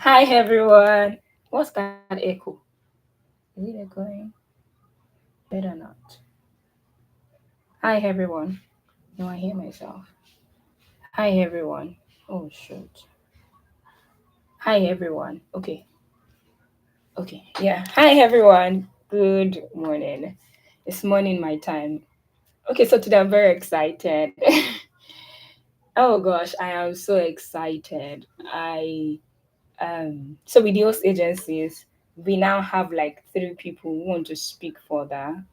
Hi everyone. What's that echo? Is it echoing? Better not. Hi everyone. No, I hear myself. Hi everyone. Oh shoot. Hi everyone. Okay. Yeah. Hi everyone. Good morning. It's morning my time. Okay, so today I'm very excited. Oh gosh, I am so excited. I so with the host agencies, we now have like three people who want to speak further.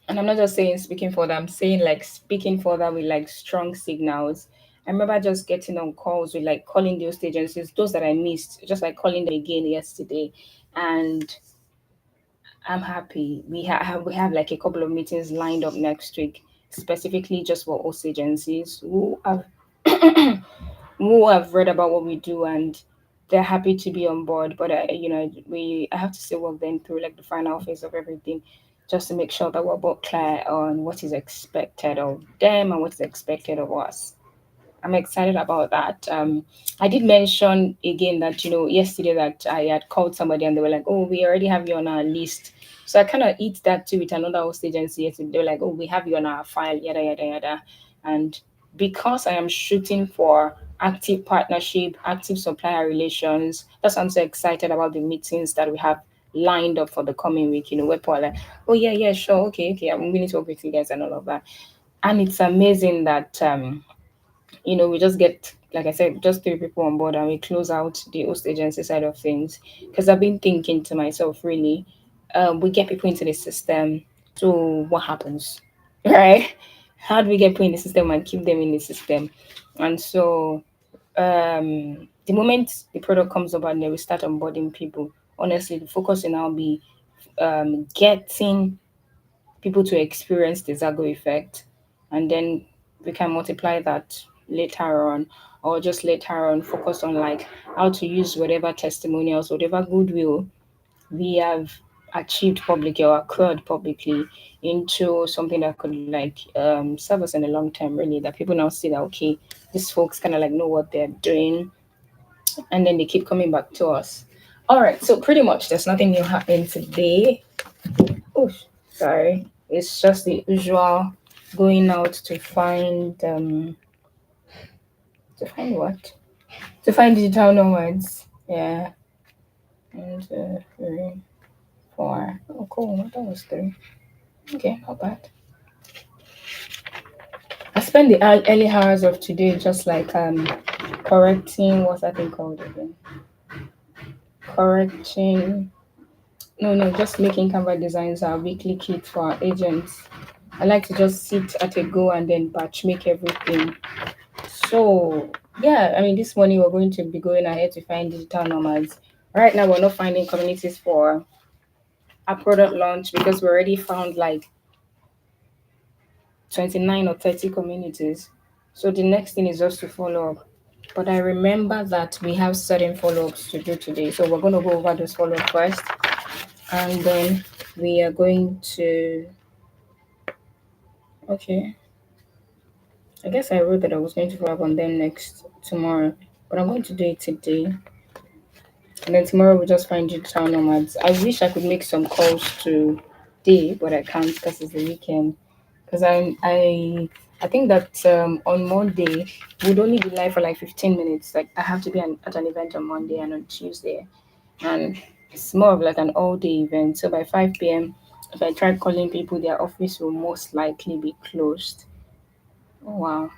And I'm not just saying speaking for them, I'm saying like speaking for them with like strong signals. I remember just getting on calls with like calling those agencies, those that I missed, just like calling them again yesterday. And I'm happy. We have like a couple of meetings lined up next week, specifically just for us agencies who have read about what we do and they're happy to be on board. But I have to still walk them through like the final phase of everything, just to make sure that we're both clear on what is expected of them and what's expected of us. I'm excited about that. I did mention again that yesterday that I had called somebody and they were like, "Oh, we already have you on our list." So I kind of eat that too with another host agency yesterday. They were like, "Oh, we have you on our file, yada yada yada," and because I am shooting for active partnership, active supplier relations, that's why I'm so excited about the meetings that we have lined up for the coming week. Where people are like, "Oh yeah, yeah, sure, okay, okay, I'm willing to work with you guys and all of that." And it's amazing that we just get, like I said, just three people on board and we close out the host agency side of things. Because I've been thinking to myself, really, we get people into the system, so what happens, right? How do we get people in the system and keep them in the system? And so, the moment the product comes up and then we start onboarding people, honestly, the focus will now be getting people to experience the Zago effect, and then we can multiply that later on, or just later on focus on like how to use whatever testimonials, whatever goodwill we have achieved publicly or accrued publicly into something that could like serve us in the long term, really, that people now see that okay, these folks kind of like know what they're doing, and then they keep coming back to us. All right, so pretty much there's nothing new happening today. Oh, sorry. It's just the usual going out to find what? To find digital nomads. Yeah. And three, four. Oh, cool. That was three. Okay, not bad. I spent the early hours of today just like correcting what's that thing called again? Correcting. No, no, just making Canva designs our weekly kit for our agents. I like to just sit at a go and then batch make everything. So, yeah, I mean, this morning we're going to be going ahead to find digital nomads. Right now, we're not finding communities for our product launch because we already found like 29 or 30 communities. So, the next thing is just to follow up. But I remember that we have certain follow ups to do today. So, we're going to go over those follow up first. And then we are going to. Okay. I guess I wrote that I was going to follow up on them next tomorrow. But I'm going to do it today. And then tomorrow we'll just find digital nomads. I wish I could make some calls today, but I can't because it's the weekend. Because I think that on Monday would only be live for like 15 minutes. Like I have to be at an event on Monday and on Tuesday, and it's more of like an all day event. So by 5 p.m., if I try calling people, their office will most likely be closed. Oh wow,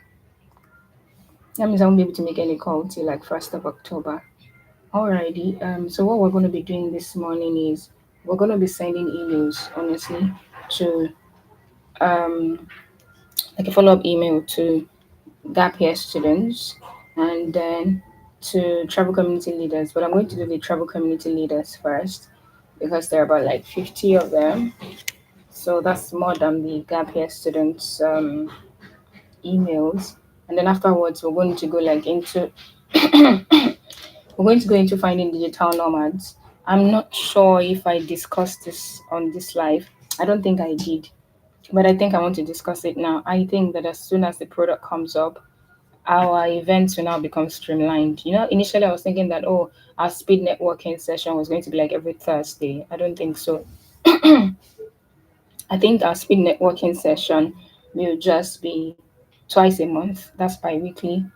that means I won't be able to make any call till like 1st of October. Alrighty. So what we're going to be doing this morning is we're going to be sending emails, honestly, to um, like a follow-up email to gap year students, and then to travel community leaders. But I'm going to do the travel community leaders first because there are about like 50 of them. So that's more than the gap year students emails. And then afterwards, we're going to go like into we're going to go into finding digital nomads. I'm not sure if I discussed this on this live. I don't think I did, but I think I want to discuss it now. I think that as soon as the product comes up, our events will now become streamlined. Initially I was thinking that, oh, our speed networking session was going to be like every Thursday. I don't think so. I think our speed networking session will just be twice a month. That's bi-weekly.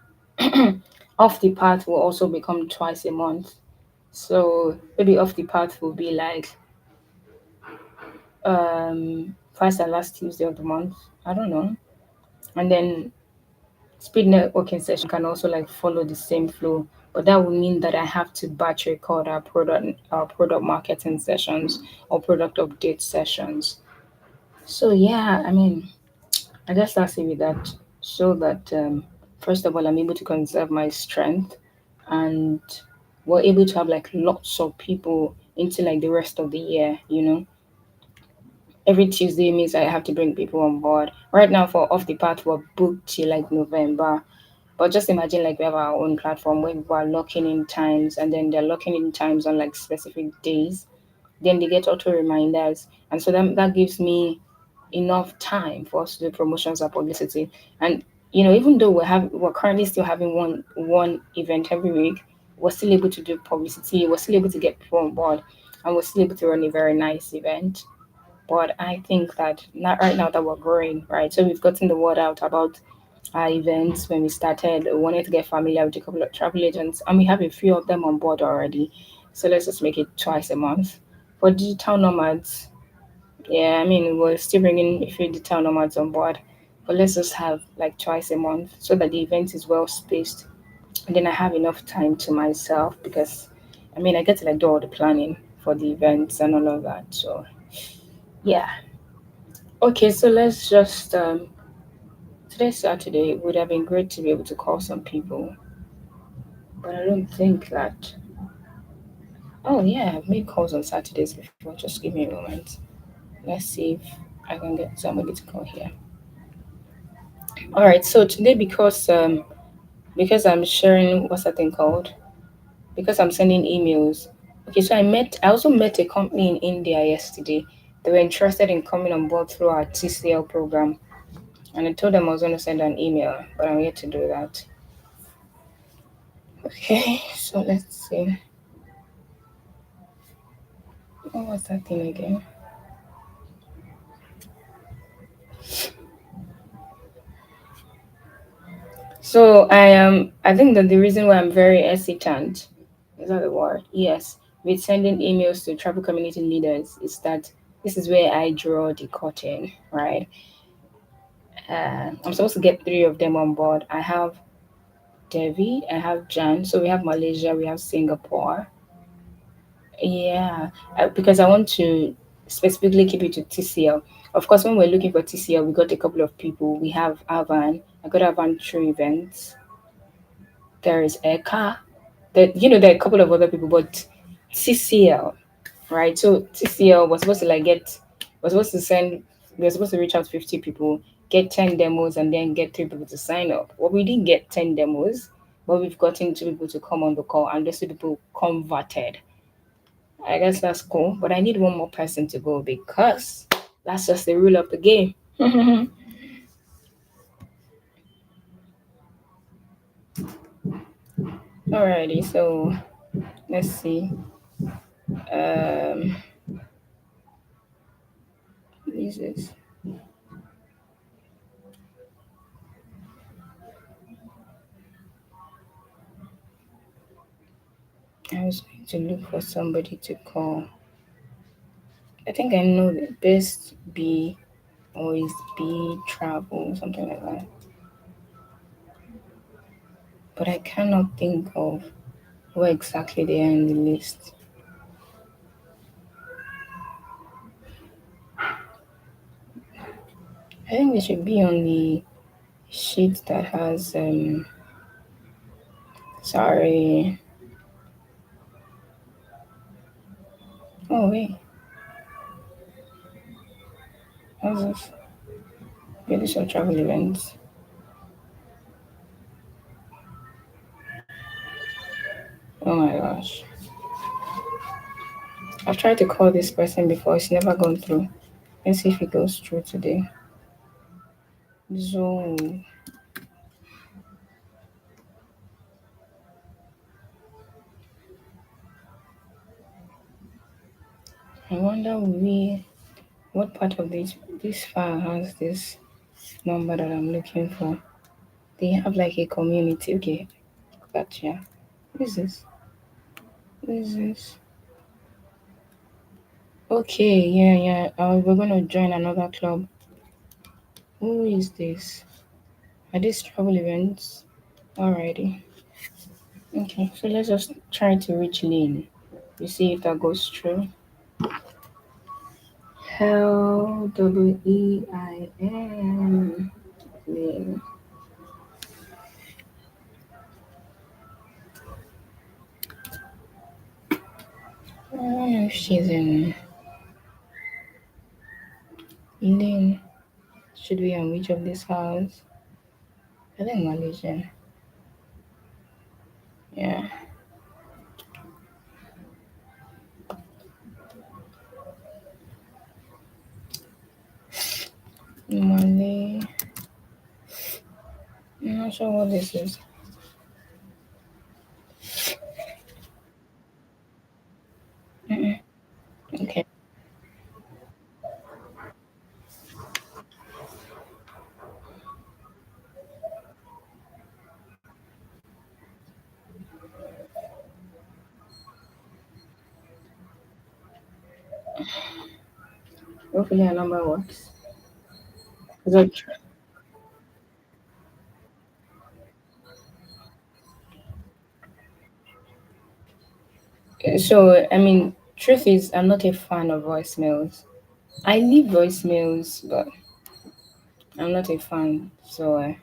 Off the path will also become twice a month. So maybe off the path will be like first and last Tuesday of the month. I don't know. And then speed networking session can also like follow the same flow, but that would mean that I have to batch record our product marketing sessions or product update sessions. So yeah, I mean, I guess that's it with that. So that first of all, I'm able to conserve my strength, and we're able to have like lots of people into like the rest of the year. Every Tuesday means I have to bring people on board. Right now for Off the Path, we're booked till like November. But just imagine like we have our own platform where people are locking in times, and then they're locking in times on like specific days. Then they get auto reminders. And so that gives me enough time for us to do promotions and publicity. And even though we're currently still having one event every week, we're still able to do publicity, we're still able to get people on board, and we're still able to run a very nice event. But I think that not right now that we're growing, right? So we've gotten the word out about our events when we started. We wanted to get familiar with a couple of travel agents, and we have a few of them on board already. So let's just make it twice a month. For digital nomads, yeah, I mean, we're still bringing a few digital nomads on board, but let's just have like twice a month so that the event is well spaced. And then I have enough time to myself because, I mean, I get to like do all the planning for the events and all of that. So, yeah. Okay, so let's just today's Saturday. It would have been great to be able to call some people, but I don't think that. Oh yeah, I've made calls on Saturdays before. Just give me a moment. Let's see if I can get somebody to call here. All right. So today, because I'm sharing what's that thing called? Because I'm sending emails. Okay. So I also met a company in India yesterday. They were interested in coming on board through our TCL program, and I told them I was going to send an email, but I'm yet to do that. Okay. So let's see. What was that thing again? So I think that the reason why I'm very hesitant, is that the word? Yes, with sending emails to travel community leaders is that this is where I draw the curtain, right? I'm supposed to get three of them on board. I have Devi, I have Jan, so we have Malaysia, we have Singapore. Yeah, because I want to specifically keep it to TCL. Of course, when we're looking for TCL, we got a couple of people. We have Avan. I got Avan through events. There is Eka. There are a couple of other people, but TCL, right? So TCL was supposed to was supposed to send, we were supposed to reach out to 50 people, get 10 demos, and then get three people to sign up. Well, we didn't get 10 demos, but we've gotten two people to come on the call, and those two people converted. I guess that's cool, but I need one more person to go because that's just the rule of the game. Alrighty, so let's see. Um, what is this? I was going to look for somebody to call. I think I know the best B or is B travel, something like that. But I cannot think of where exactly they are in the list. I think they should be on the sheet that has sorry. Oh wait, what's this? British or travel events. Oh my gosh. I've tried to call this person before, it's never gone through. Let's see if it goes through today. So I wonder what part of this file has this number that I'm looking for. They have like a community. Okay, gotcha. What is this? What is this? Okay, yeah, yeah. We're gonna join another club. Who is this? Are these travel events? Alrighty. Okay, so let's just try to reach Lynn. You see if that goes through. Lein. Lynn. I don't know if she's in Lynn. Should be on which of this house? I think Malaysian. Yeah. Malay. I'm not sure what this is. Mm-mm. Okay. Hopefully our number works. 'Cause so, I mean, truth is, I'm not a fan of voicemails. I leave voicemails, but I'm not a fan. So,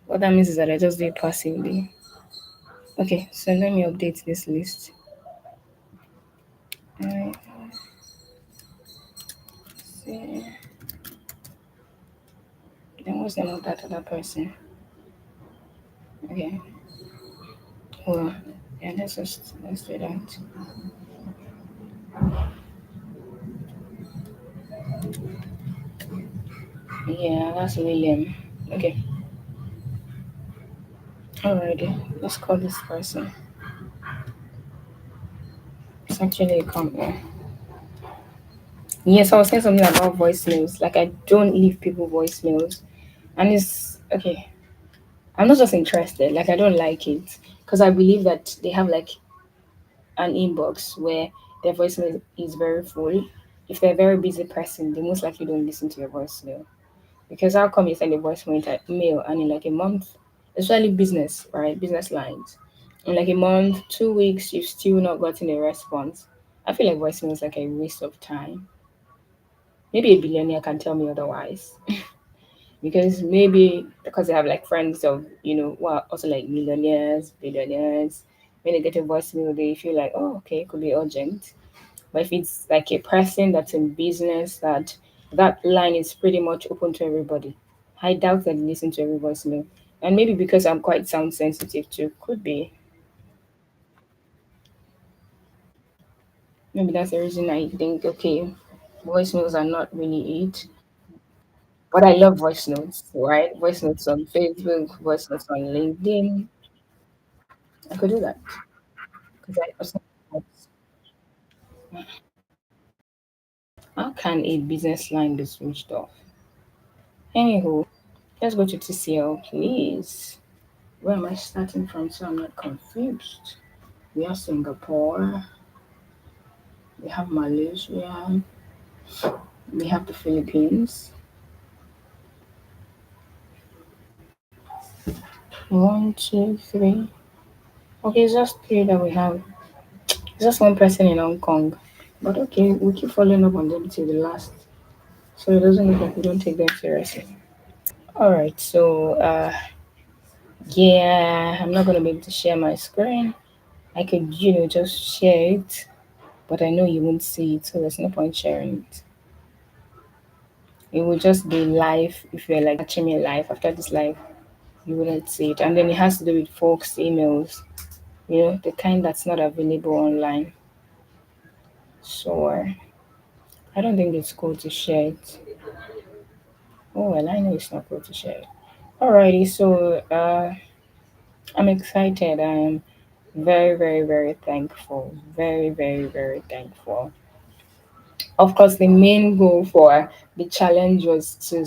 what that means is that I just do it passively. Okay, so let me update this list. Alright, see. Then what's the name of that other person? Okay, well, yeah, let's do that. Yeah, that's William. Okay, alrighty, let's call this person. It's actually a company. Yes, I was saying something about voicemails. Like, I don't leave people voicemails. And it's okay. I'm not just interested. Like, I don't like it. Because I believe that they have like an inbox where their voicemail is very full. If they're a very busy person, they most likely don't listen to your voicemail. Because how come you send a voicemail mail and in like a month, especially business, right? Business lines. In like a month, 2 weeks, you've still not gotten a response. I feel like voicemail is like a waste of time. Maybe a billionaire can tell me otherwise. Because maybe because they have like friends of, who are also like millionaires, billionaires, when they get a voicemail, they feel like, oh, okay, it could be urgent. But if it's like a person that's in business, that line is pretty much open to everybody. I doubt that they listen to every voicemail. And maybe because I'm quite sound sensitive too, could be. Maybe that's the reason I think, okay, voicemails are not really it. But I love voice notes, right? Voice notes on Facebook, voice notes on LinkedIn. I could do that because I also. How can a business line be switched off? Anywho, let's go to TCL, please. Where am I starting from so I'm not confused? We have Singapore, we have Malaysia, we have the Philippines. One, two, three. Okay, it's just three that we have. It's just one person in Hong Kong. But okay, we keep following up on them till the last. So it doesn't look like we don't take them seriously. Alright, so yeah, I'm not gonna be able to share my screen. I could, just share it, but I know you won't see it, so there's no point sharing it. It will just be live if you're like watching me live after this live, you wouldn't see it. And then it has to do with folks' emails, the kind that's not available online. So I don't think it's cool to share it. Oh well, I know it's not cool to share it. Alrighty, so I'm excited. I'm very, very, very thankful. Very, very, very thankful. Of course, the main goal for the challenge was to